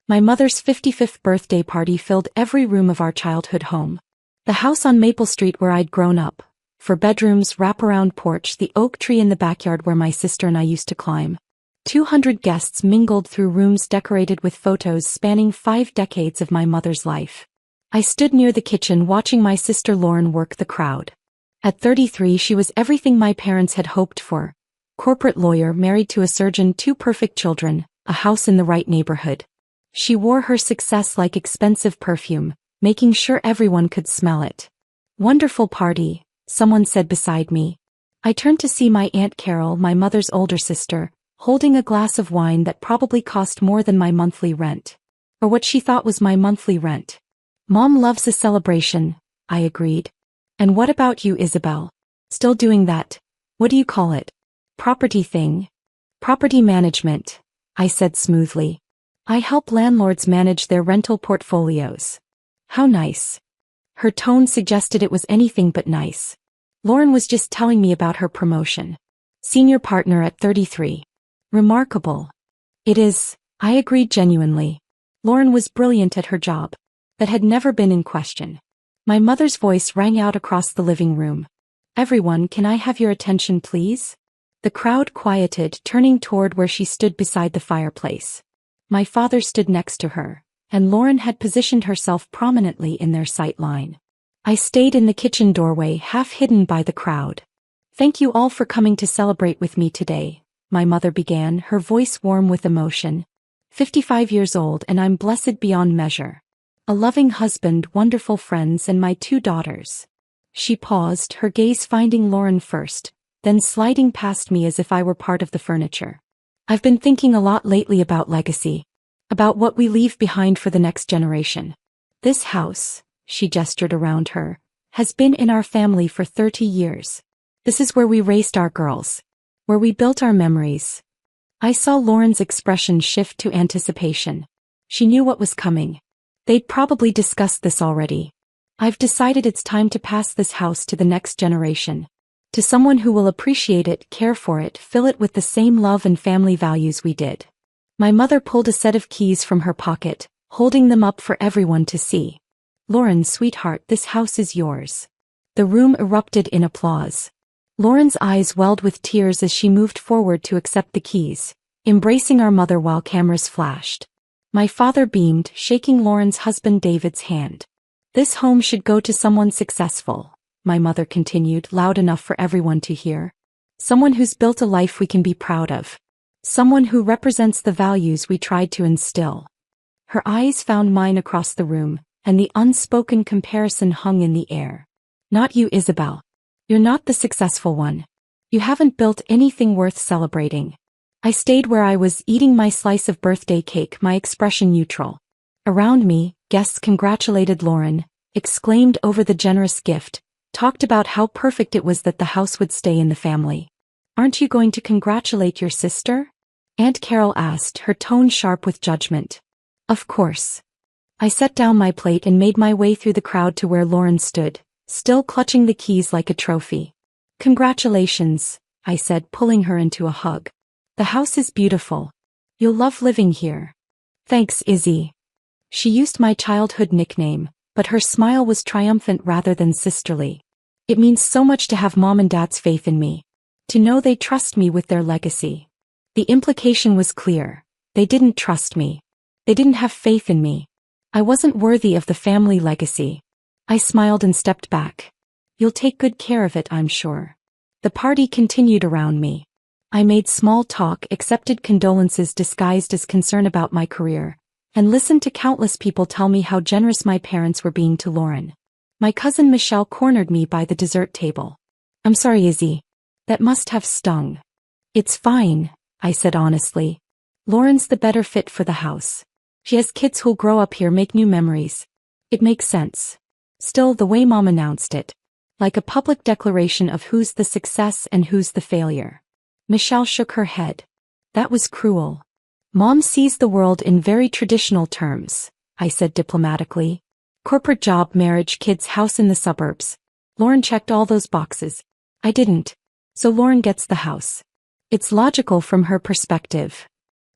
My mother's 55th birthday party filled every room of our childhood home. The house on Maple Street where I'd grown up. For bedrooms, wraparound porch, the oak tree in the backyard where my sister and I used to climb. 200 guests mingled through rooms decorated with photos spanning 5 decades of my mother's life. I stood near the kitchen watching my sister Lauren work the crowd. At 33 she was everything my parents had hoped for. Corporate lawyer, married to a surgeon, 2 perfect children, a house in the right neighborhood. She wore her success like expensive perfume, making sure everyone could smell it. "Wonderful party," someone said beside me. I turned to see my Aunt Carol, my mother's older sister, holding a glass of wine that probably cost more than my monthly rent. Or what she thought was my monthly rent. "Mom loves a celebration," I agreed. "And what about you, Isabel? Still doing that, what do you call it? Property thing?" "Property management," I said smoothly. "I help landlords manage their rental portfolios." "How nice." Her tone suggested it was anything but nice. Lauren was just telling me about her promotion. Senior partner at 33. "Remarkable." "It is," I agreed genuinely. Lauren was brilliant at her job. That had never been in question. My mother's voice rang out across the living room. "Everyone, can I have your attention please?" The crowd quieted, turning toward where she stood beside the fireplace. My father stood next to her, and Lauren had positioned herself prominently in their sight line. I stayed in the kitchen doorway, half hidden by the crowd. "Thank you all for coming to celebrate with me today," my mother began, her voice warm with emotion. 55 years old and I'm blessed beyond measure. A loving husband, wonderful friends, and my 2 daughters. She paused, her gaze finding Lauren first, then sliding past me as if I were part of the furniture. "I've been thinking a lot lately about legacy. About what we leave behind for the next generation. This house," she gestured around her, "has been in our family for 30 years. This is where we raised our girls. Where we built our memories." I saw Lauren's expression shift to anticipation. She knew what was coming. They'd probably discussed this already. "I've decided it's time to pass this house to the next generation. To someone who will appreciate it, care for it, fill it with the same love and family values we did." My mother pulled a set of keys from her pocket, holding them up for everyone to see. "Lauren, sweetheart, this house is yours." The room erupted in applause. Lauren's eyes welled with tears as she moved forward to accept the keys, embracing our mother while cameras flashed. My father beamed, shaking Lauren's husband David's hand. "This home should go to someone successful," my mother continued, loud enough for everyone to hear. "Someone who's built a life we can be proud of. Someone who represents the values we tried to instill." Her eyes found mine across the room, and the unspoken comparison hung in the air. "Not you, Isabel. You're not the successful one. You haven't built anything worth celebrating." I stayed where I was, eating my slice of birthday cake, my expression neutral. Around me, guests congratulated Lauren, exclaimed over the generous gift, talked about how perfect it was that the house would stay in the family. "Aren't you going to congratulate your sister?" Aunt Carol asked, her tone sharp with judgment. "Of course." I set down my plate and made my way through the crowd to where Lauren stood, still clutching the keys like a trophy. "Congratulations," I said, pulling her into a hug. "The house is beautiful. You'll love living here." "Thanks, Izzy." She used my childhood nickname, but her smile was triumphant rather than sisterly. "It means so much to have Mom and Dad's faith in me. To know they trust me with their legacy." The implication was clear. They didn't trust me. They didn't have faith in me. I wasn't worthy of the family legacy. I smiled and stepped back. "You'll take good care of it, I'm sure." The party continued around me. I made small talk, accepted condolences disguised as concern about my career, and listened to countless people tell me how generous my parents were being to Lauren. My cousin Michelle cornered me by the dessert table. "I'm sorry, Izzy. That must have stung." "It's fine," I said honestly. "Lauren's the better fit for the house. She has kids who'll grow up here, make new memories. It makes sense." Still, the way Mom announced it, like a public declaration of who's the success and who's the failure. Michelle shook her head. "That was cruel. Mom sees the world in very traditional terms," I said diplomatically. "Corporate job, marriage, kids, house in the suburbs. Lauren checked all those boxes. I didn't. So Lauren gets the house. It's logical from her perspective.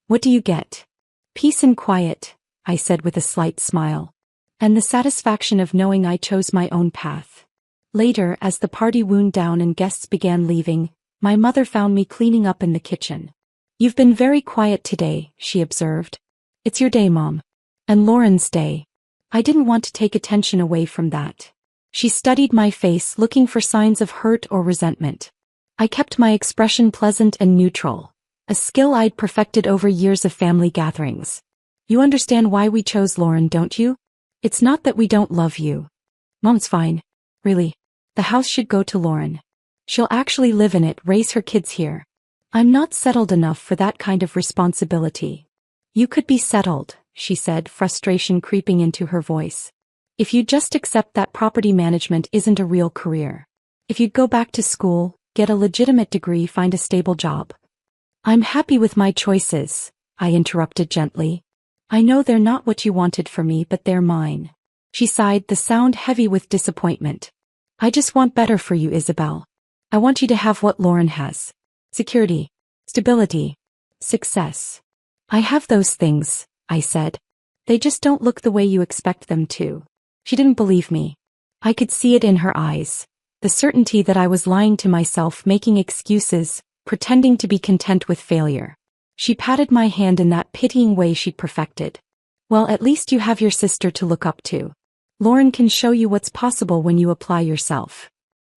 What do you get? Peace and quiet. I said with a slight smile. And the satisfaction of knowing I chose my own path. Later, as the party wound down and guests began leaving, my mother found me cleaning up in the kitchen. "You've been very quiet today," she observed. "It's your day, Mom. And Lauren's day." I didn't want to take attention away from that. She studied my face, looking for signs of hurt or resentment. I kept my expression pleasant and neutral, a skill I'd perfected over years of family gatherings. "You understand why we chose Lauren, don't you? It's not that we don't love you." "Mom's fine. Really. The house should go to Lauren. She'll actually live in it, raise her kids here. I'm not settled enough for that kind of responsibility." "You could be settled," she said, frustration creeping into her voice. "If you just accept that property management isn't a real career. If you'd go back to school, get a legitimate degree, find a stable job." "I'm happy with my choices," I interrupted gently. "I know they're not what you wanted for me, but they're mine." She sighed, the sound heavy with disappointment. "I just want better for you, Isabel. I want you to have what Lauren has. Security, stability, success." "I have those things," I said. "They just don't look the way you expect them to." She didn't believe me. I could see it in her eyes, the certainty that I was lying to myself, making excuses, pretending to be content with failure. She patted my hand in that pitying way she'd perfected. "Well, at least you have your sister to look up to. Lauren can show you what's possible when you apply yourself."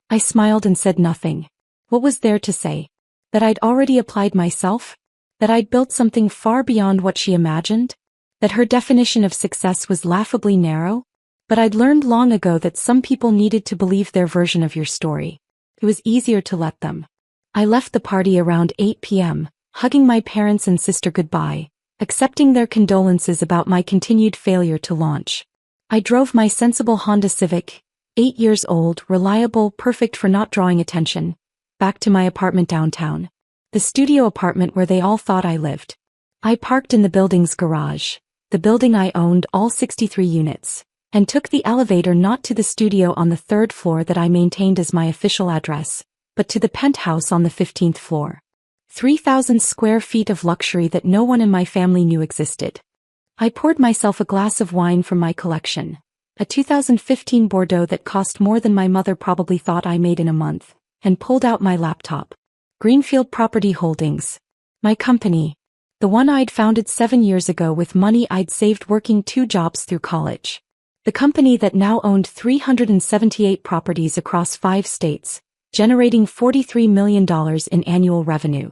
I smiled and said nothing. What was there to say? That I'd already applied myself? That I'd built something far beyond what she imagined? That her definition of success was laughably narrow? But I'd learned long ago that some people needed to believe their version of your story. It was easier to let them. I left the party around 8 p.m., hugging my parents and sister goodbye, accepting their condolences about my continued failure to launch. I drove my sensible Honda Civic, 8 years old, reliable, perfect for not drawing attention, back to my apartment downtown. The studio apartment where they all thought I lived. I parked in the building's garage, the building I owned, all 63 units, and took the elevator not to the studio on the 3rd floor that I maintained as my official address, but to the penthouse on the 15th floor. 3,000 square feet of luxury that no one in my family knew existed. I poured myself a glass of wine from my collection, a 2015 Bordeaux that cost more than my mother probably thought I made in a month, and pulled out my laptop. Greenfield Property Holdings. My company. The one I'd founded 7 years ago with money I'd saved working 2 jobs through college. The company that now owned 378 properties across 5 states, generating $43 million in annual revenue.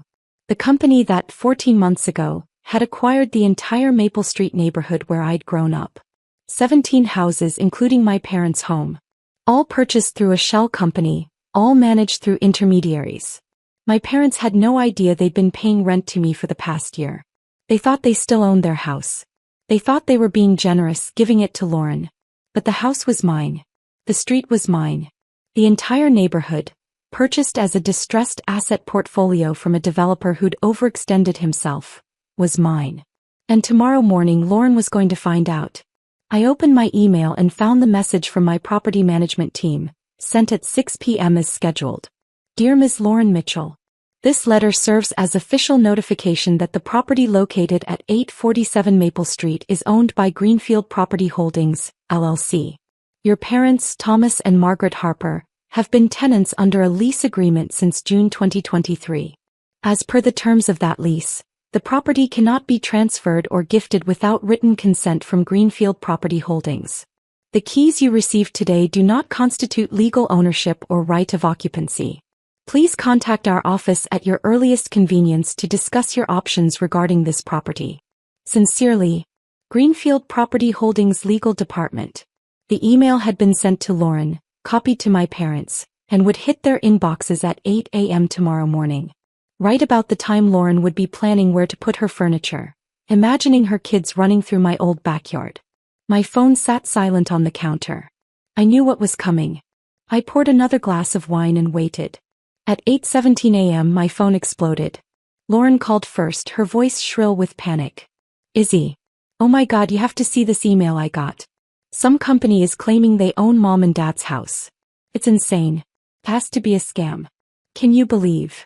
The company that, 14 months ago, had acquired the entire Maple Street neighborhood where I'd grown up. 17 houses including my parents' home. All purchased through a shell company, all managed through intermediaries. My parents had no idea they'd been paying rent to me for the past year. They thought they still owned their house. They thought they were being generous, giving it to Lauren. But the house was mine. The street was mine. The entire neighborhood, purchased as a distressed asset portfolio from a developer who'd overextended himself, was mine. And tomorrow morning Lauren was going to find out. I opened my email and found the message from my property management team, sent at 6 p.m. as scheduled. Dear Ms. Lauren Mitchell, this letter serves as official notification that the property located at 847 Maple Street is owned by Greenfield Property Holdings, LLC. Your parents, Thomas and Margaret Harper, have been tenants under a lease agreement since June 2023. As per the terms of that lease, the property cannot be transferred or gifted without written consent from Greenfield Property Holdings. The keys you received today do not constitute legal ownership or right of occupancy. Please contact our office at your earliest convenience to discuss your options regarding this property. Sincerely, Greenfield Property Holdings Legal Department. The email had been sent to Lauren, copied to my parents, and would hit their inboxes at 8 a.m. tomorrow morning. Right about the time Lauren would be planning where to put her furniture, imagining her kids running through my old backyard. My phone sat silent on the counter. I knew what was coming. I poured another glass of wine and waited. At 8:17 a.m. my phone exploded. Lauren called first, her voice shrill with panic. "Izzy. Oh my God, you have to see this email I got. Some company is claiming they own Mom and Dad's house. It's insane. It has to be a scam. Can you believe?"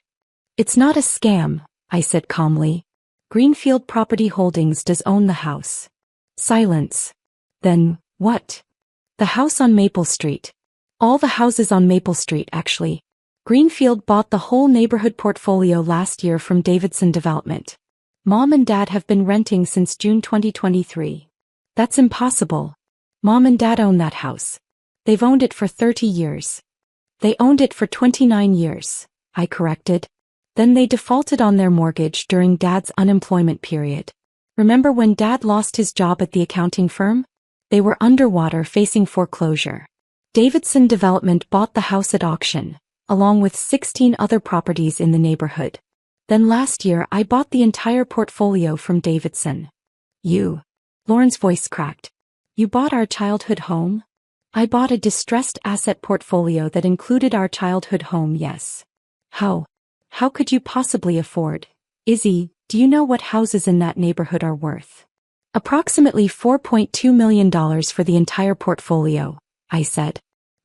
"It's not a scam," I said calmly. "Greenfield Property Holdings does own the house. Silence. Then, what? The house on Maple Street. All the houses on Maple Street, actually. Greenfield bought the whole neighborhood portfolio last year from Davidson Development. Mom and Dad have been renting since June 2023. That's impossible. Mom and Dad own that house. They've owned it for 30 years. They owned it for 29 years, I corrected. Then they defaulted on their mortgage during Dad's unemployment period. Remember when Dad lost his job at the accounting firm? They were underwater facing foreclosure. Davidson Development bought the house at auction, along with 16 other properties in the neighborhood. Then last year I bought the entire portfolio from Davidson. You. Lauren's voice cracked. You bought our childhood home? I bought a distressed asset portfolio that included our childhood home, yes. How? How could you possibly afford? Izzy, do you know what houses in that neighborhood are worth? Approximately $4.2 million for the entire portfolio, I said.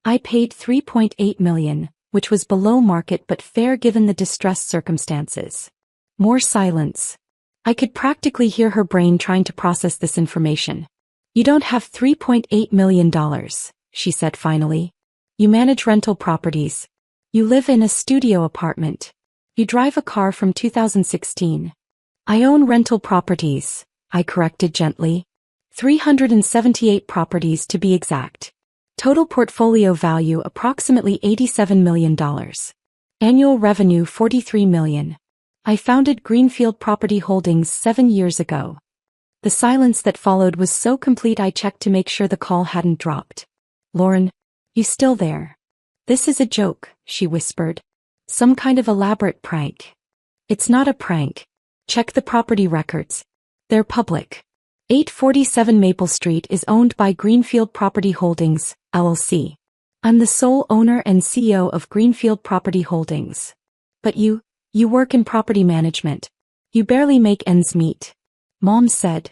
I paid $3.8 million, which was below market but fair given the distressed circumstances. More silence. I could practically hear her brain trying to process this information. You don't have $3.8 million, she said finally. You manage rental properties. You live in a studio apartment. You drive a car from 2016. I own rental properties, I corrected gently. 378 properties to be exact. Total portfolio value approximately $87 million. Annual revenue $43 million. I founded Greenfield Property Holdings 7 years ago. The silence that followed was so complete I checked to make sure the call hadn't dropped. Lauren, you still there? This is a joke, she whispered. Some kind of elaborate prank. It's not a prank. Check the property records. They're public. 847 Maple Street is owned by Greenfield Property Holdings, LLC. I'm the sole owner and CEO of Greenfield Property Holdings. But you work in property management. You barely make ends meet. Mom said.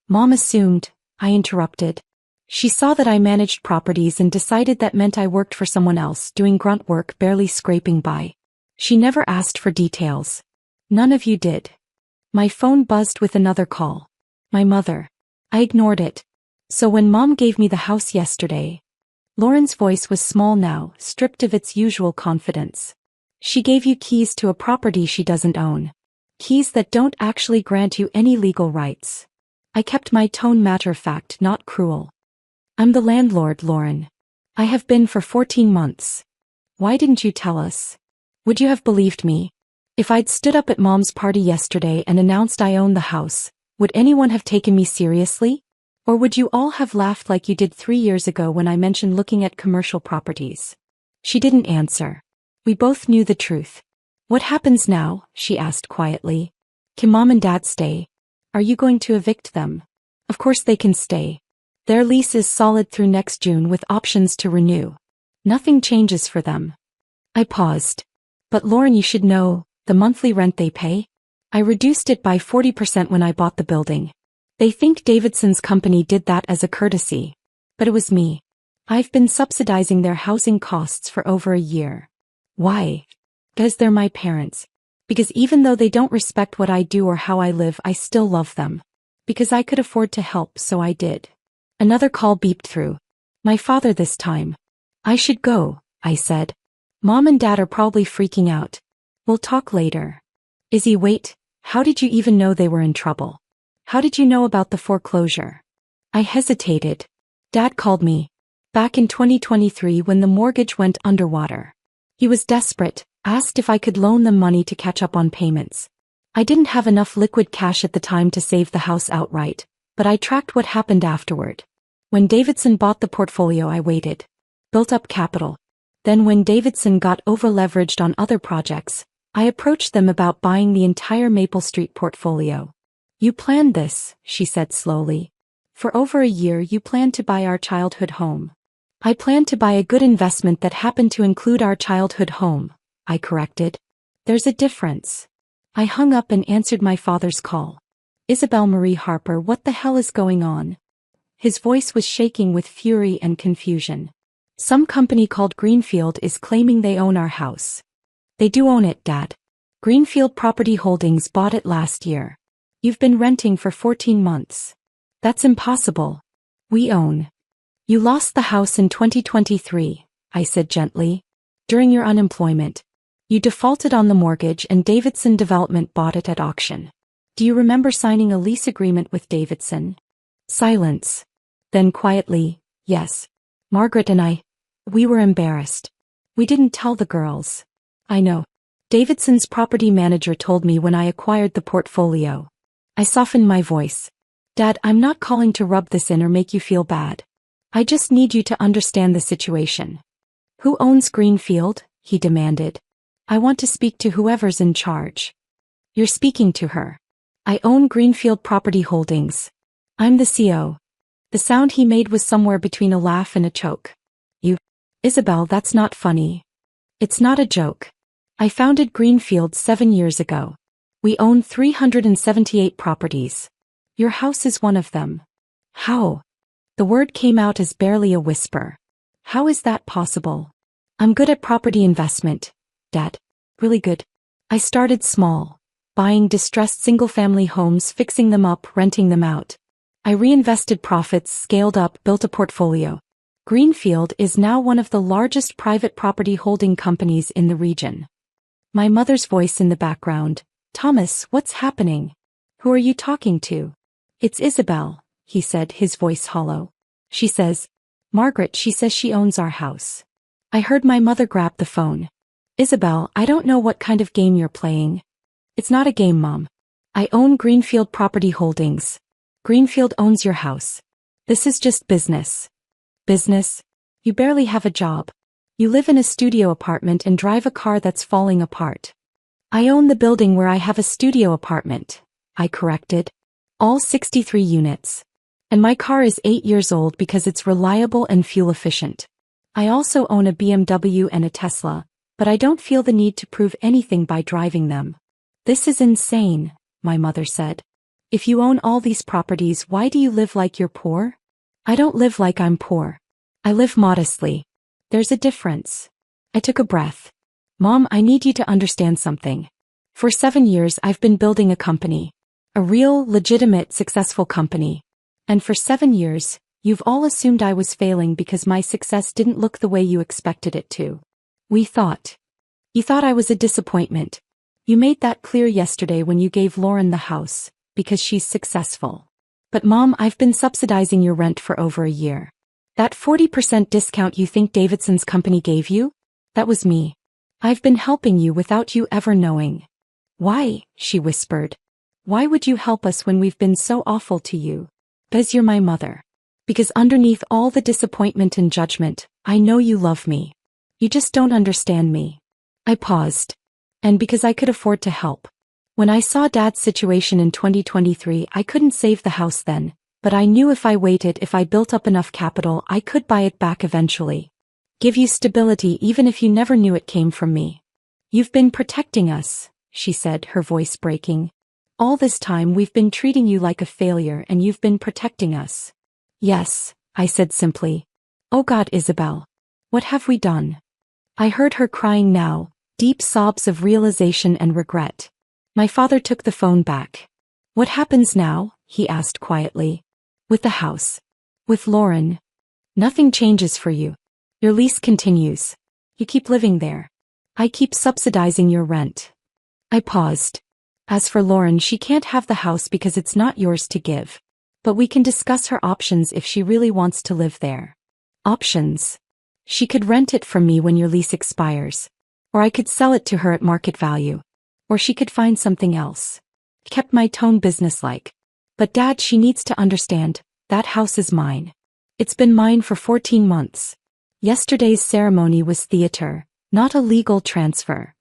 Mom assumed, I interrupted. She saw that I managed properties and decided that meant I worked for someone else doing grunt work barely scraping by. She never asked for details. None of you did. My phone buzzed with another call. My mother. I ignored it. So when Mom gave me the house yesterday. Lauren's voice was small now, stripped of its usual confidence. She gave you keys to a property she doesn't own. Keys that don't actually grant you any legal rights. I kept my tone matter-of-fact, not cruel. I'm the landlord, Lauren. I have been for 14 months. Why didn't you tell us? Would you have believed me? If I'd stood up at Mom's party yesterday and announced I owned the house, would anyone have taken me seriously? Or would you all have laughed like you did 3 years ago when I mentioned looking at commercial properties? She didn't answer. We both knew the truth. What happens now? She asked quietly. Can Mom and Dad stay? Are you going to evict them? Of course they can stay. Their lease is solid through next June with options to renew. Nothing changes for them. I paused. But Lauren, you should know, the monthly rent they pay? I reduced it by 40% when I bought the building. They think Davidson's company did that as a courtesy. But it was me. I've been subsidizing their housing costs for over a year. Why? Because they're my parents. Because even though they don't respect what I do or how I live, I still love them. Because I could afford to help, so I did. Another call beeped through. My father this time. I should go, I said. Mom and Dad are probably freaking out. We'll talk later. Izzy, wait, how did you even know they were in trouble? How did you know about the foreclosure? I hesitated. Dad called me. Back in 2023 when the mortgage went underwater. He was desperate, asked if I could loan them money to catch up on payments. I didn't have enough liquid cash at the time to save the house outright, but I tracked what happened afterward. When Davidson bought the portfolio, I waited. Built up capital. Then when Davidson got over-leveraged on other projects, I approached them about buying the entire Maple Street portfolio. You planned this, she said slowly. For over a year you planned to buy our childhood home. I planned to buy a good investment that happened to include our childhood home, I corrected. There's a difference. I hung up and answered my father's call. Isabel Marie Harper, what the hell is going on? His voice was shaking with fury and confusion. Some company called Greenfield is claiming they own our house. They do own it, Dad. Greenfield Property Holdings bought it last year. You've been renting for 14 months. That's impossible. We own. You lost the house in 2023, I said gently. During your unemployment. You defaulted on the mortgage and Davidson Development bought it at auction. Do you remember signing a lease agreement with Davidson? Silence. Then quietly, yes. Margaret and we were embarrassed. We didn't tell the girls. I know. Davidson's property manager told me when I acquired the portfolio. I softened my voice. Dad, I'm not calling to rub this in or make you feel bad. I just need you to understand the situation. Who owns Greenfield? He demanded. I want to speak to whoever's in charge. You're speaking to her. I own Greenfield Property Holdings. I'm the CEO. The sound he made was somewhere between a laugh and a choke. You. Isabel, that's not funny. It's not a joke. I founded Greenfield 7 years ago. We own 378 properties. Your house is one of them. How? The word came out as barely a whisper. How is that possible? I'm good at property investment, Dad. Really good. I started small, buying distressed single-family homes, fixing them up, renting them out. I reinvested profits, scaled up, built a portfolio. Greenfield is now one of the largest private property holding companies in the region. My mother's voice in the background. Thomas, what's happening? Who are you talking to? It's Isabel, he said, his voice hollow. She says, Margaret, she says she owns our house. I heard my mother grab the phone. Isabel, I don't know what kind of game you're playing. It's not a game, Mom. I own Greenfield Property Holdings. Greenfield owns your house. This is just business. Business? You barely have a job. You live in a studio apartment and drive a car that's falling apart. I own the building where I have a studio apartment, I corrected. All 63 units. And my car is 8 years old because it's reliable and fuel efficient. I also own a BMW and a Tesla, but I don't feel the need to prove anything by driving them. This is insane, my mother said. If you own all these properties, why do you live like you're poor? I don't live like I'm poor. I live modestly. There's a difference. I took a breath. Mom, I need you to understand something. For 7 years I've been building a company. A real, legitimate, successful company. And for 7 years, you've all assumed I was failing because my success didn't look the way you expected it to. You thought I was a disappointment. You made that clear yesterday when you gave Lauren the house, because she's successful. But Mom, I've been subsidizing your rent for over a year. That 40% discount you think Davidson's company gave you? That was me. I've been helping you without you ever knowing. Why? She whispered. Why would you help us when we've been so awful to you? Because you're my mother. Because underneath all the disappointment and judgment, I know you love me. You just don't understand me. I paused. And because I could afford to help. When I saw Dad's situation in 2023, I couldn't save the house then, but I knew if I waited, if I built up enough capital, I could buy it back eventually. Give you stability even if you never knew it came from me. You've been protecting us, she said, her voice breaking. All this time we've been treating you like a failure and you've been protecting us. Yes, I said simply. Oh God, Isabel. What have we done? I heard her crying now, deep sobs of realization and regret. My father took the phone back. What happens now? He asked quietly. With the house. With Lauren. Nothing changes for you. Your lease continues. You keep living there. I keep subsidizing your rent. I paused. As for Lauren, she can't have the house because it's not yours to give. But we can discuss her options if she really wants to live there. Options. She could rent it from me when your lease expires. Or I could sell it to her at market value. Or she could find something else. Kept my tone businesslike. But Dad, she needs to understand, that house is mine. It's been mine for 14 months. Yesterday's ceremony was theater, not a legal transfer.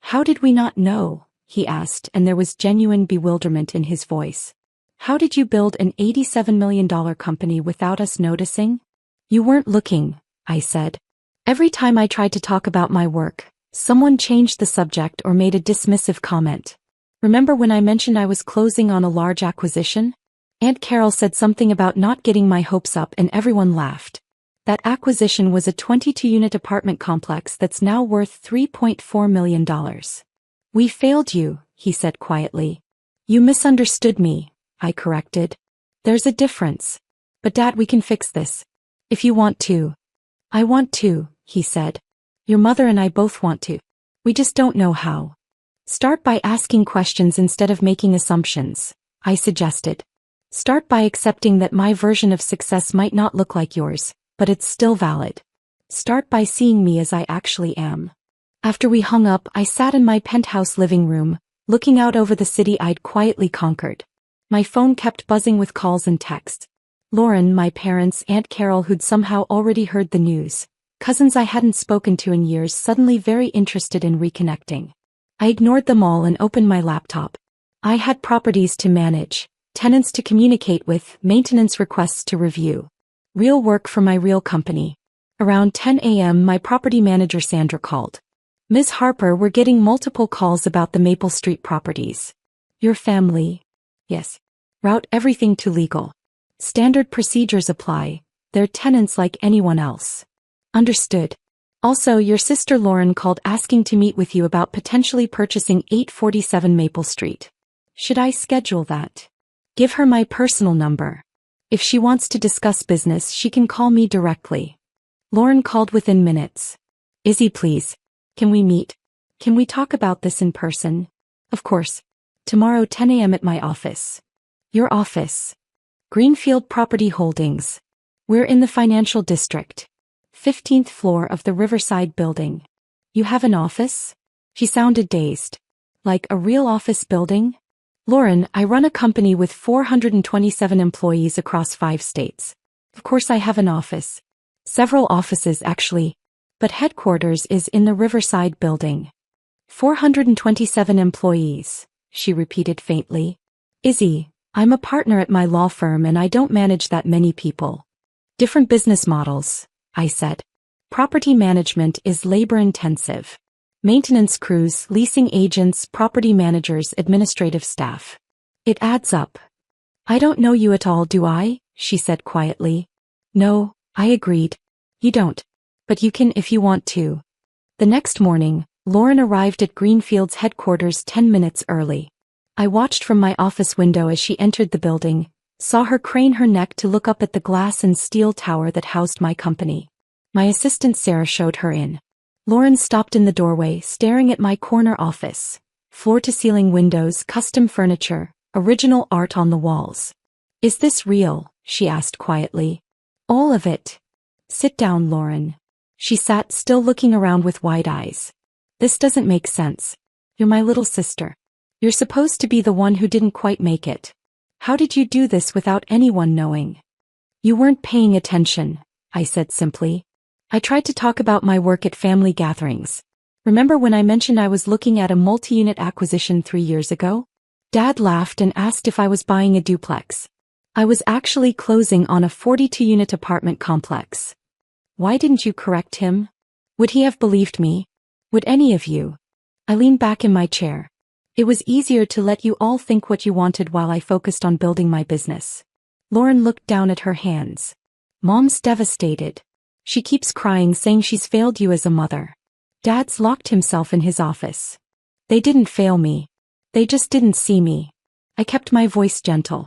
How did we not know? He asked, and there was genuine bewilderment in his voice. How did you build an $87 million company without us noticing? You weren't looking, I said. Every time I tried to talk about my work, someone changed the subject or made a dismissive comment. Remember when I mentioned I was closing on a large acquisition? Aunt Carol said something about not getting my hopes up and everyone laughed. That acquisition was a 22-unit apartment complex that's now worth $3.4 million. We failed you, he said quietly. You misunderstood me, I corrected. There's a difference. But Dad, we can fix this. If you want to. I want to, he said. Your mother and I both want to. We just don't know how. Start by asking questions instead of making assumptions, I suggested. Start by accepting that my version of success might not look like yours, but it's still valid. Start by seeing me as I actually am. After we hung up, I sat in my penthouse living room, looking out over the city I'd quietly conquered. My phone kept buzzing with calls and texts. Lauren, my parents, Aunt Carol, who'd somehow already heard the news, cousins I hadn't spoken to in years, suddenly very interested in reconnecting. I ignored them all and opened my laptop. I had properties to manage, tenants to communicate with, maintenance requests to review. Real work for my real company. Around 10 a.m. my property manager Sandra called. Ms. Harper, we're getting multiple calls about the Maple Street properties. Your family? Yes. Route everything to legal. Standard procedures apply. They're tenants like anyone else. Understood. Also, your sister Lauren called asking to meet with you about potentially purchasing 847 Maple Street. Should I schedule that? Give her my personal number. If she wants to discuss business, she can call me directly. Lauren called within minutes. Izzy, please. Can we meet? Can we talk about this in person? Of course. Tomorrow 10 a.m. at my office. Your office? Greenfield Property Holdings. We're in the financial district. 15th floor of the Riverside building. You have an office? She sounded dazed. Like a real office building? Lauren, I run a company with 427 employees across 5 states. Of course I have an office. Several offices actually. But headquarters is in the Riverside building. 427 employees, she repeated faintly. Izzy, I'm a partner at my law firm and I don't manage that many people. Different business models, I said. Property management is labor-intensive. Maintenance crews, leasing agents, property managers, administrative staff. It adds up. I don't know you at all, do I? She said quietly. No, I agreed. You don't. But you can if you want to. The next morning, Lauren arrived at Greenfield's headquarters 10 minutes early. I watched from my office window as she entered the building, saw her crane her neck to look up at the glass and steel tower that housed my company. My assistant Sarah showed her in. Lauren stopped in the doorway, staring at my corner office. Floor-to-ceiling windows, custom furniture, original art on the walls. Is this real? She asked quietly. All of it. Sit down, Lauren. She sat still, looking around with wide eyes. This doesn't make sense. You're my little sister. You're supposed to be the one who didn't quite make it. How did you do this without anyone knowing? You weren't paying attention, I said simply. I tried to talk about my work at family gatherings. Remember when I mentioned I was looking at a multi-unit acquisition 3 years ago? Dad laughed and asked if I was buying a duplex. I was actually closing on a 42-unit apartment complex. Why didn't you correct him? Would he have believed me? Would any of you? I leaned back in my chair. It was easier to let you all think what you wanted while I focused on building my business. Lauren looked down at her hands. Mom's devastated. She keeps crying, saying she's failed you as a mother. Dad's locked himself in his office. They didn't fail me. They just didn't see me. I kept my voice gentle.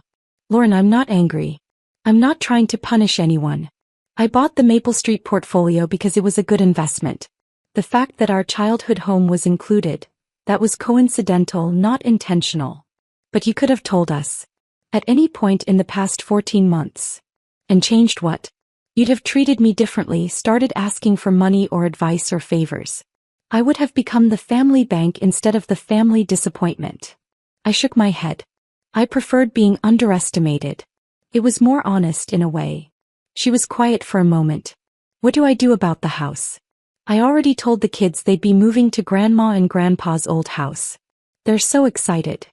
Lauren, I'm not angry. I'm not trying to punish anyone. I bought the Maple Street portfolio because it was a good investment. The fact that our childhood home was included, that was coincidental, not intentional. But you could have told us. At any point in the past 14 months. And changed what? You'd have treated me differently, started asking for money or advice or favors. I would have become the family bank instead of the family disappointment. I shook my head. I preferred being underestimated. It was more honest in a way. She was quiet for a moment. What do I do about the house? I already told the kids they'd be moving to Grandma and Grandpa's old house. They're so excited.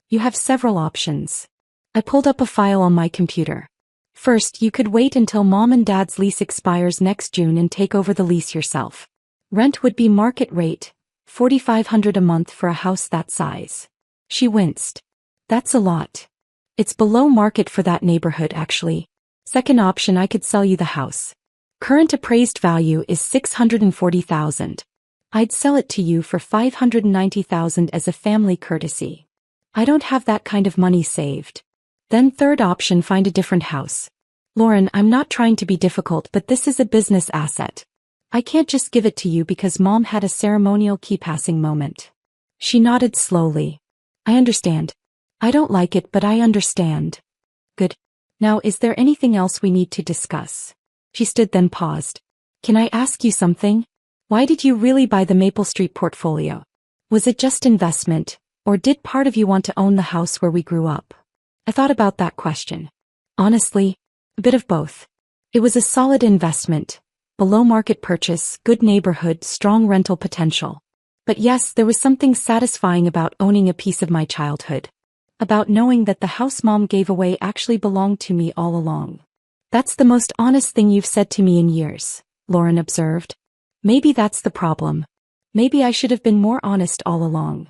You have several options. I pulled up a file on my computer. First, you could wait until Mom and Dad's lease expires next June and take over the lease yourself. Rent would be market rate, $4,500 a month for a house that size. She winced. That's a lot. It's below market for that neighborhood, actually. Second option, I could sell you the house. Current appraised value is $640,000. I'd sell it to you for $590,000 as a family courtesy. I don't have that kind of money saved. Then third option, find a different house. Lauren, I'm not trying to be difficult, but this is a business asset. I can't just give it to you because Mom had a ceremonial key passing moment. She nodded slowly. I understand. I don't like it, but I understand. Good. Now, is there anything else we need to discuss? She stood, then paused. Can I ask you something? Why did you really buy the Maple Street portfolio? Was it just investment, or did part of you want to own the house where we grew up? I thought about that question. Honestly, a bit of both. It was a solid investment, below market purchase, good neighborhood, strong rental potential. But yes, there was something satisfying about owning a piece of my childhood. About knowing that the house Mom gave away actually belonged to me all along. That's the most honest thing you've said to me in years, Lauren observed. Maybe that's the problem. Maybe I should have been more honest all along.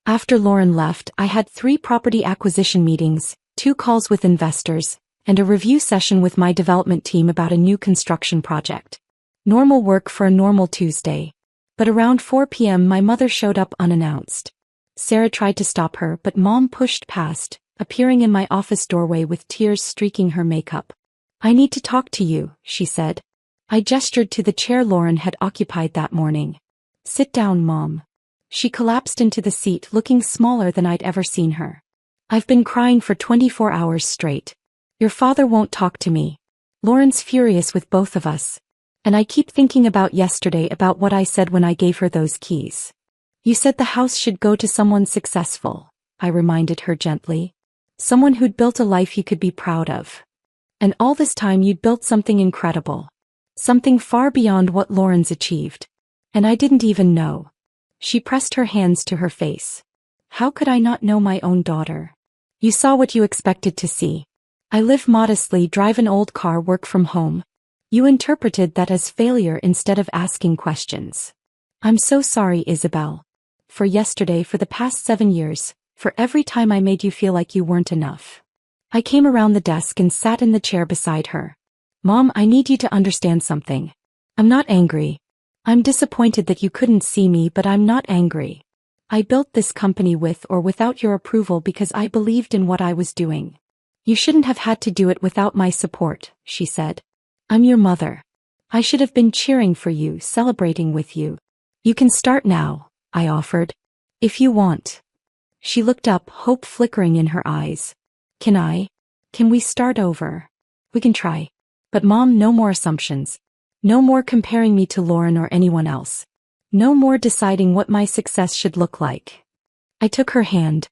After Lauren left, I had 3 property acquisition meetings, 2 calls with investors, and a review session with my development team about a new construction project. Normal work for a normal Tuesday. But around 4 p.m. my mother showed up unannounced. Sarah tried to stop her, but Mom pushed past, appearing in my office doorway with tears streaking her makeup. I need to talk to you, she said. I gestured to the chair Lauren had occupied that morning. Sit down, Mom. She collapsed into the seat, looking smaller than I'd ever seen her. I've been crying for 24 hours straight. Your father won't talk to me. Lauren's furious with both of us. And I keep thinking about yesterday, about what I said when I gave her those keys. You said the house should go to someone successful, I reminded her gently. Someone who'd built a life you could be proud of. And all this time you'd built something incredible. Something far beyond what Lauren's achieved. And I didn't even know. She pressed her hands to her face. How could I not know my own daughter? You saw what you expected to see. I live modestly, drive an old car, work from home. You interpreted that as failure instead of asking questions. I'm so sorry, Isabel. For yesterday, for the past 7 years, for every time I made you feel like you weren't enough. I came around the desk and sat in the chair beside her. Mom, I need you to understand something. I'm not angry. I'm disappointed that you couldn't see me, but I'm not angry. I built this company with or without your approval because I believed in what I was doing. You shouldn't have had to do it without my support, she said. I'm your mother. I should have been cheering for you, celebrating with you. You can start now, I offered. If you want. She looked up, hope flickering in her eyes. Can we start over? We can try. But Mom, no more assumptions. No more comparing me to Lauren or anyone else. No more deciding what my success should look like. I took her hand.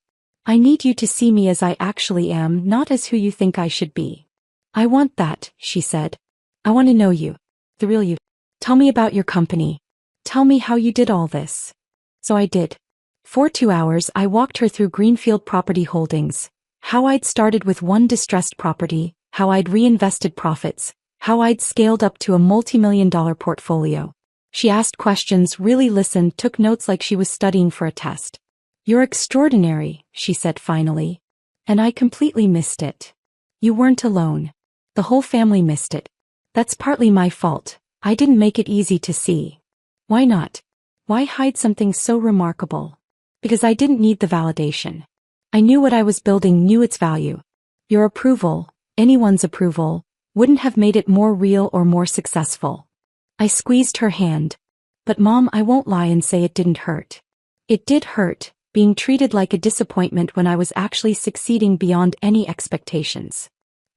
I need you to see me as I actually am, not as who you think I should be. I want that, she said. I want to know you. The real you. Tell me about your company. Tell me how you did all this. So I did. For 2 hours I walked her through Greenfield Property Holdings. How I'd started with one distressed property, how I'd reinvested profits, how I'd scaled up to a multi-million-dollar portfolio. She asked questions, really listened, took notes like she was studying for a test. You're extraordinary, she said finally. And I completely missed it. You weren't alone. The whole family missed it. That's partly my fault. I didn't make it easy to see. Why not? Why hide something so remarkable? Because I didn't need the validation. I knew what I was building, knew its value. Your approval, anyone's approval, wouldn't have made it more real or more successful. I squeezed her hand. But Mom, I won't lie and say it didn't hurt. It did hurt, being treated like a disappointment when I was actually succeeding beyond any expectations.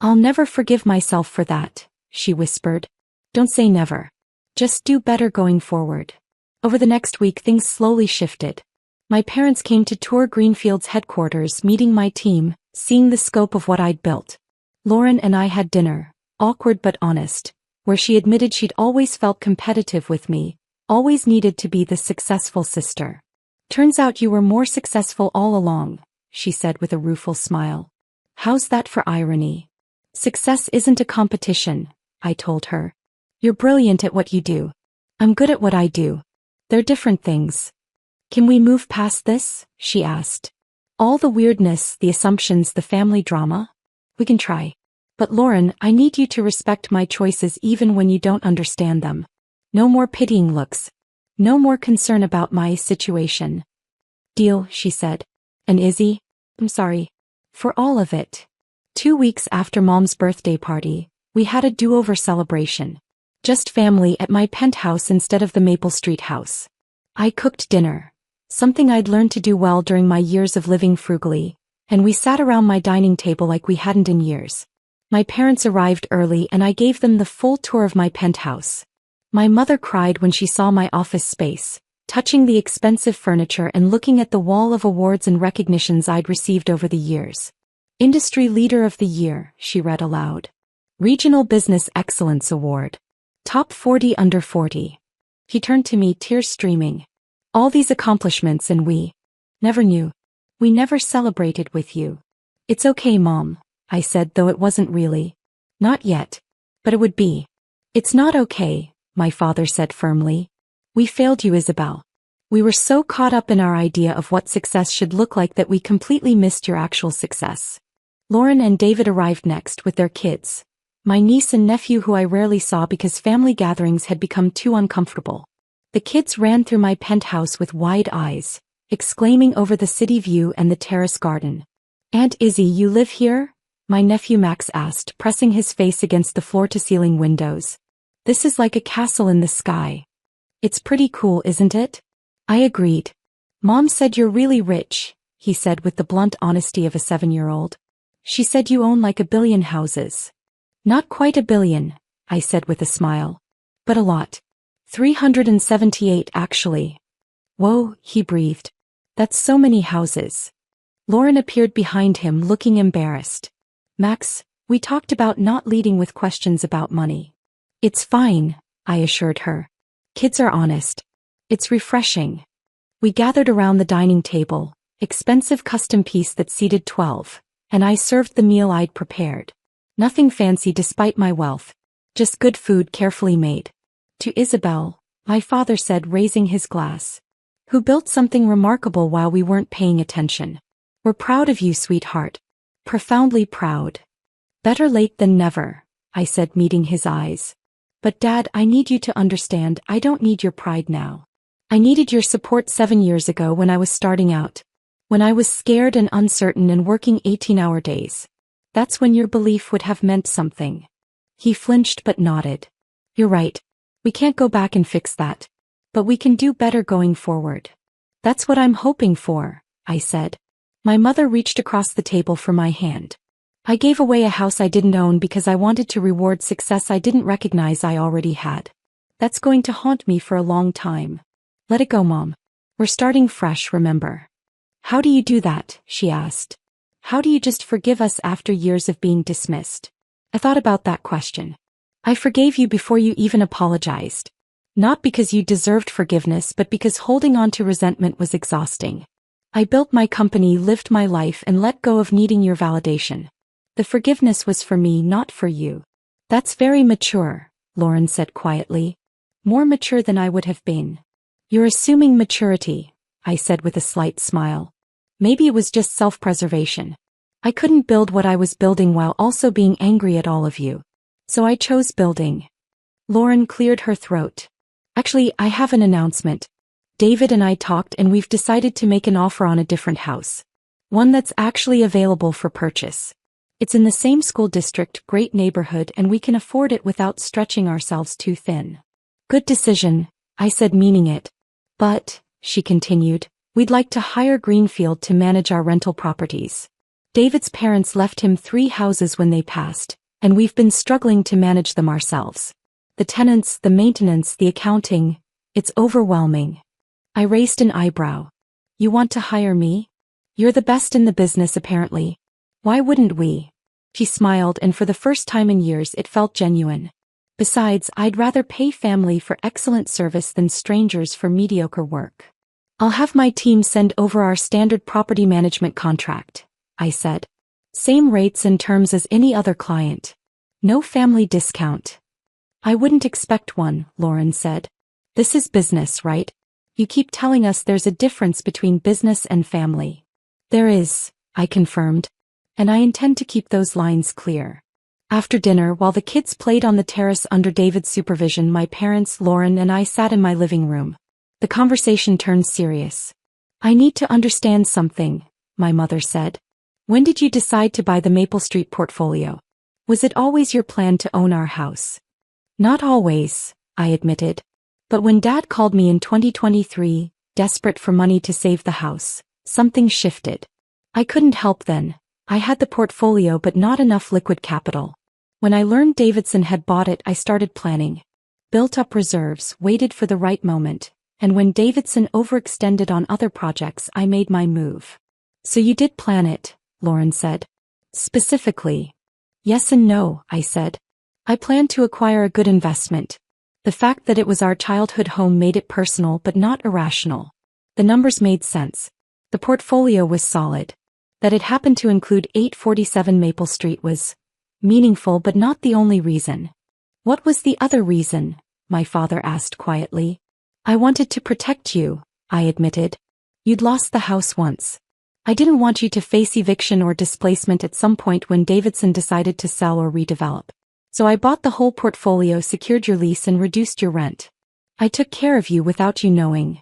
I'll never forgive myself for that, she whispered. Don't say never. Just do better going forward. Over the next week things slowly shifted. My parents came to tour Greenfield's headquarters, meeting my team, seeing the scope of what I'd built. Lauren and I had dinner, awkward but honest, where she admitted she'd always felt competitive with me, always needed to be the successful sister. Turns out you were more successful all along, she said with a rueful smile. How's that for irony? Success isn't a competition, I told her. You're brilliant at what you do. I'm good at what I do. They're different things. Can we move past this? She asked. All the weirdness, the assumptions, the family drama? We can try. But Lauren, I need you to respect my choices even when you don't understand them. No more pitying looks. No more concern about my situation. Deal, she said. And Izzy? I'm sorry. For all of it. 2 weeks after Mom's birthday party, we had a do-over celebration. Just family at my penthouse instead of the Maple Street house. I cooked dinner, something I'd learned to do well during my years of living frugally, and we sat around my dining table like we hadn't in years. My parents arrived early and I gave them the full tour of my penthouse. My mother cried when she saw my office space, touching the expensive furniture and looking at the wall of awards and recognitions I'd received over the years. Industry Leader of the Year, she read aloud. Regional Business Excellence Award. Top 40 under 40. He turned to me, tears streaming. All these accomplishments and we never knew. We never celebrated with you. It's okay, Mom, I said, though it wasn't really. Not yet. But it would be. It's not okay, my father said firmly. We failed you, Isabel. We were so caught up in our idea of what success should look like that we completely missed your actual success. Lauren and David arrived next with their kids. My niece and nephew, who I rarely saw because family gatherings had become too uncomfortable. The kids ran through my penthouse with wide eyes, exclaiming over the city view and the terrace garden. Aunt Izzy, you live here? My nephew Max asked, pressing his face against the floor-to-ceiling windows. This is like a castle in the sky. It's pretty cool, isn't it? I agreed. Mom said you're really rich, he said with the blunt honesty of a 7-year-old. She said you own like 1 billion houses. Not quite 1 billion, I said with a smile. But a lot. 378 actually. Whoa, he breathed. That's so many houses. Lauren appeared behind him, looking embarrassed. Max, we talked about not leading with questions about money. It's fine, I assured her. Kids are honest. It's refreshing. We gathered around the dining table, expensive custom piece that seated 12, and I served the meal I'd prepared. Nothing fancy despite my wealth. Just good food carefully made. To Isabel, my father said, raising his glass. Who built something remarkable while we weren't paying attention. We're proud of you, sweetheart. Profoundly proud. Better late than never, I said, meeting his eyes. But Dad, I need you to understand, I don't need your pride now. I needed your support 7 years ago when I was starting out. When I was scared and uncertain and working 18-hour days. That's when your belief would have meant something. He flinched but nodded. You're right. We can't go back and fix that. But we can do better going forward. That's what I'm hoping for, I said. My mother reached across the table for my hand. I gave away a house I didn't own because I wanted to reward success I didn't recognize I already had. That's going to haunt me for a long time. Let it go, Mom. We're starting fresh, remember. How do you do that? She asked. How do you just forgive us after years of being dismissed? I thought about that question. I forgave you before you even apologized. Not because you deserved forgiveness, but because holding on to resentment was exhausting. I built my company, lived my life, and let go of needing your validation. The forgiveness was for me, not for you. That's very mature, Lauren said quietly. More mature than I would have been. You're assuming maturity, I said with a slight smile. Maybe it was just self-preservation. I couldn't build what I was building while also being angry at all of you. So I chose building. Lauren cleared her throat. Actually, I have an announcement. David and I talked and we've decided to make an offer on a different house. One that's actually available for purchase. It's in the same school district, great neighborhood, and we can afford it without stretching ourselves too thin. Good decision, I said, meaning it. But, she continued, we'd like to hire Greenfield to manage our rental properties. David's parents left him 3 houses when they passed, and we've been struggling to manage them ourselves. The tenants, the maintenance, the accounting, it's overwhelming. I raised an eyebrow. You want to hire me? You're the best in the business apparently. Why wouldn't we? She smiled, and for the first time in years it felt genuine. Besides, I'd rather pay family for excellent service than strangers for mediocre work. I'll have my team send over our standard property management contract, I said. Same rates and terms as any other client. No family discount. I wouldn't expect one, Lauren said. This is business, right? You keep telling us there's a difference between business and family. There is, I confirmed. And I intend to keep those lines clear. After dinner, while the kids played on the terrace under David's supervision, my parents, Lauren, and I sat in my living room. The conversation turned serious. I need to understand something, my mother said. When did you decide to buy the Maple Street portfolio? Was it always your plan to own our house? Not always, I admitted. But when Dad called me in 2023, desperate for money to save the house, something shifted. I couldn't help then. I had the portfolio but not enough liquid capital. When I learned Davidson had bought it, I started planning. Built up reserves, waited for the right moment, and when Davidson overextended on other projects, I made my move. So you did plan it, Lauren said. Specifically. Yes and no, I said. I planned to acquire a good investment. The fact that it was our childhood home made it personal but not irrational. The numbers made sense. The portfolio was solid. That it happened to include 847 Maple Street was meaningful but not the only reason. What was the other reason? My father asked quietly. I wanted to protect you, I admitted. You'd lost the house once. I didn't want you to face eviction or displacement at some point when Davidson decided to sell or redevelop. So I bought the whole portfolio, secured your lease, and reduced your rent. I took care of you without you knowing.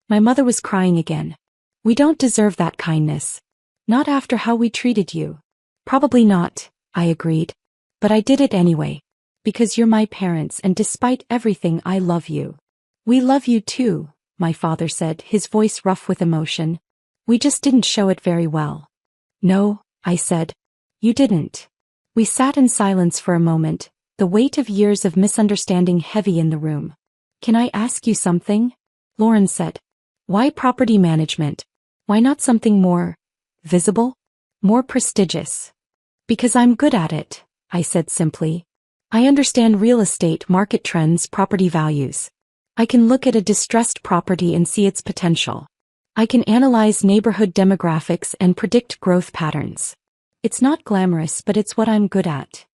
My mother was crying again. We don't deserve that kindness. Not after how we treated you. Probably not, I agreed. But I did it anyway. Because you're my parents and despite everything I love you. We love you too, my father said, his voice rough with emotion. We just didn't show it very well. No, I said. You didn't. We sat in silence for a moment, the weight of years of misunderstanding heavy in the room. Can I ask you something? Lauren said. Why property management? Why not something more visible? More prestigious? Because I'm good at it, I said simply. I understand real estate, market trends, property values. I can look at a distressed property and see its potential. I can analyze neighborhood demographics and predict growth patterns. It's not glamorous, but it's what I'm good at.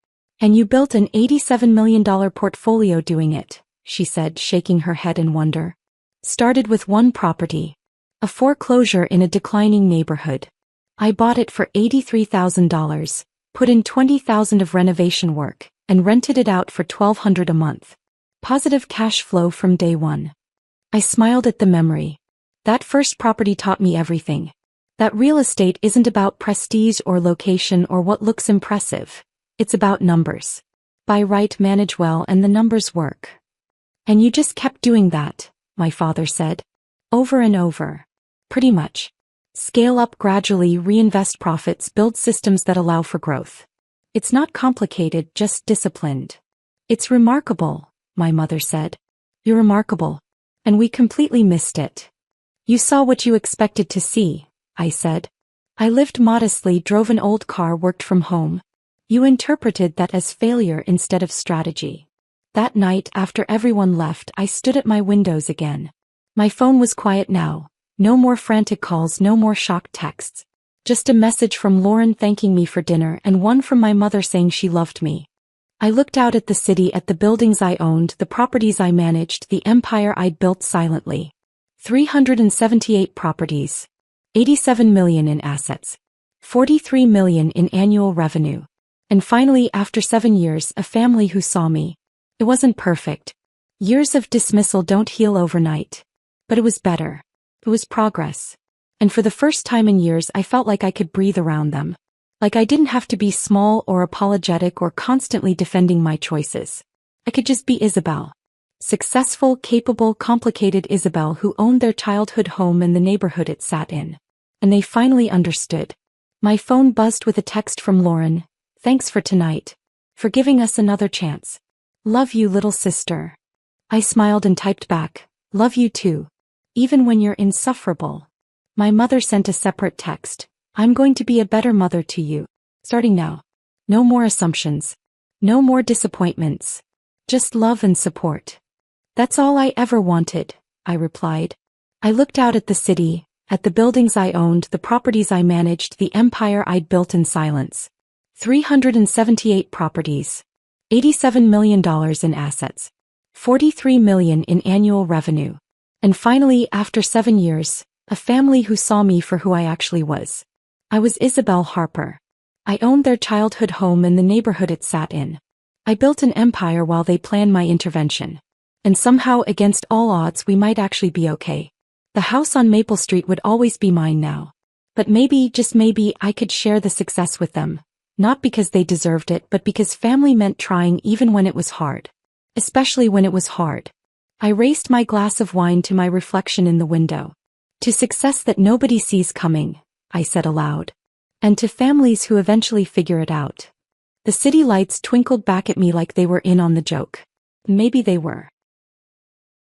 And you built an $87 million portfolio doing it, she said, shaking her head in wonder. Started with one property. A foreclosure in a declining neighborhood. I bought it for $83,000, put in $20,000 of renovation work, and rented it out for $1,200 a month. Positive cash flow from day one. I smiled at the memory. That first property taught me everything. That real estate isn't about prestige or location or what looks impressive. It's about numbers. Buy right, manage well, and the numbers work. And you just kept doing that, my father said. Over and over. Pretty much. Scale up gradually, reinvest profits, build systems that allow for growth. It's not complicated, just disciplined. It's remarkable, my mother said. You're remarkable. And we completely missed it. You saw what you expected to see, I said. I lived modestly, drove an old car, worked from home. You interpreted that as failure instead of strategy. That night, after everyone left, I stood at my windows again. My phone was quiet now. No more frantic calls, no more shocked texts. Just a message from Lauren thanking me for dinner and one from my mother saying she loved me. I looked out at the city, at the buildings I owned, the properties I managed, the empire I'd built silently. 378 properties. 87 million in assets. 43 million in annual revenue. And finally, after 7 years, a family who saw me. It wasn't perfect. Years of dismissal don't heal overnight. But it was better. It was progress. And for the first time in years, I felt like I could breathe around them. Like I didn't have to be small or apologetic or constantly defending my choices. I could just be Isabel. Successful, capable, complicated Isabel who owned their childhood home and the neighborhood it sat in. And they finally understood. My phone buzzed with a text from Lauren. Thanks for tonight. For giving us another chance. Love you, little sister. I smiled and typed back. Love you too. Even when you're insufferable. My mother sent a separate text. I'm going to be a better mother to you. Starting now. No more assumptions. No more disappointments. Just love and support. That's all I ever wanted, I replied. I looked out at the city, at the buildings I owned, the properties I managed, the empire I'd built in silence. 378 properties. $87 million in assets. 43 million in annual revenue. And finally, after 7 years, a family who saw me for who I actually was. I was Isabel Harper. I owned their childhood home and the neighborhood it sat in. I built an empire while they planned my intervention. And somehow, against all odds, we might actually be okay. The house on Maple Street would always be mine now. But maybe, just maybe, I could share the success with them. Not because they deserved it, but because family meant trying even when it was hard. Especially when it was hard. I raised my glass of wine to my reflection in the window. To success that nobody sees coming, I said aloud. And to families who eventually figure it out. The city lights twinkled back at me like they were in on the joke. Maybe they were.